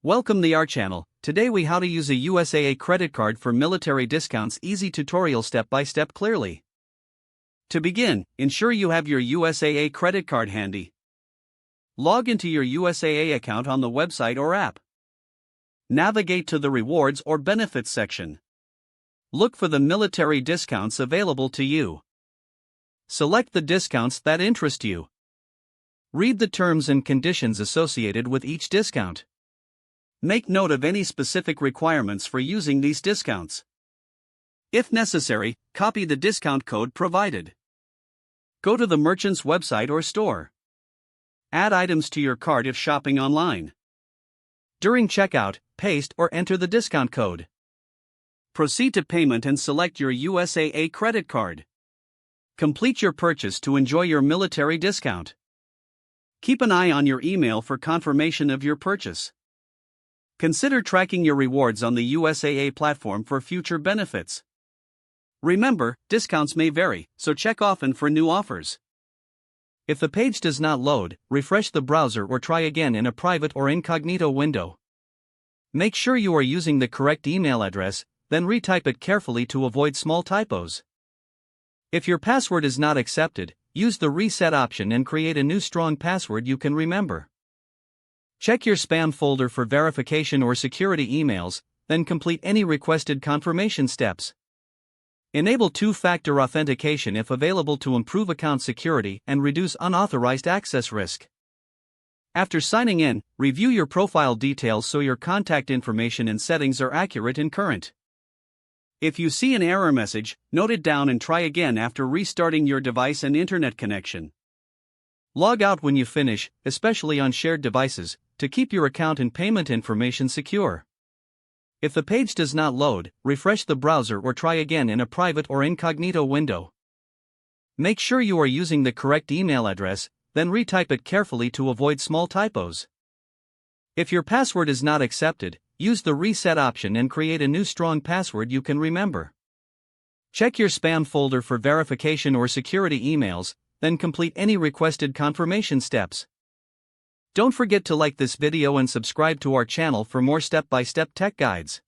Welcome to our channel. Today we how to use a USAA credit card for military discounts. Easy tutorial step by step clearly. To begin, ensure you have your USAA credit card handy. Log into your USAA account on the website or app. Navigate to the rewards or benefits section. Look for the military discounts available to you. Select the discounts that interest you. Read the terms and conditions associated with each discount. Make note of any specific requirements for using these discounts. If necessary, copy the discount code provided. Go to the merchant's website or store. Add items to your cart if shopping online. During checkout, paste or enter the discount code. Proceed to payment and select your USAA credit card. Complete your purchase to enjoy your military discount. Keep an eye on your email for confirmation of your purchase. Consider tracking your rewards on the USAA platform for future benefits. Remember, discounts may vary, so check often for new offers. If the page does not load, refresh the browser or try again in a private or incognito window. Make sure you are using the correct email address, then retype it carefully to avoid small typos. If your password is not accepted, use the reset option and create a new strong password you can remember. Check your spam folder for verification or security emails, then complete any requested confirmation steps. Enable two-factor authentication if available to improve account security and reduce unauthorized access risk. After signing in, review your profile details so your contact information and settings are accurate and current. If you see an error message, note it down and try again after restarting your device and internet connection. Log out when you finish, especially on shared devices, to keep your account and payment information secure. If the page does not load, refresh the browser or try again in a private or incognito window. Make sure you are using the correct email address, then retype it carefully to avoid small typos. If your password is not accepted, use the reset option and create a new strong password you can remember. Check your spam folder for verification or security emails, then complete any requested confirmation steps. Don't forget to like this video and subscribe to our channel for more step-by-step tech guides.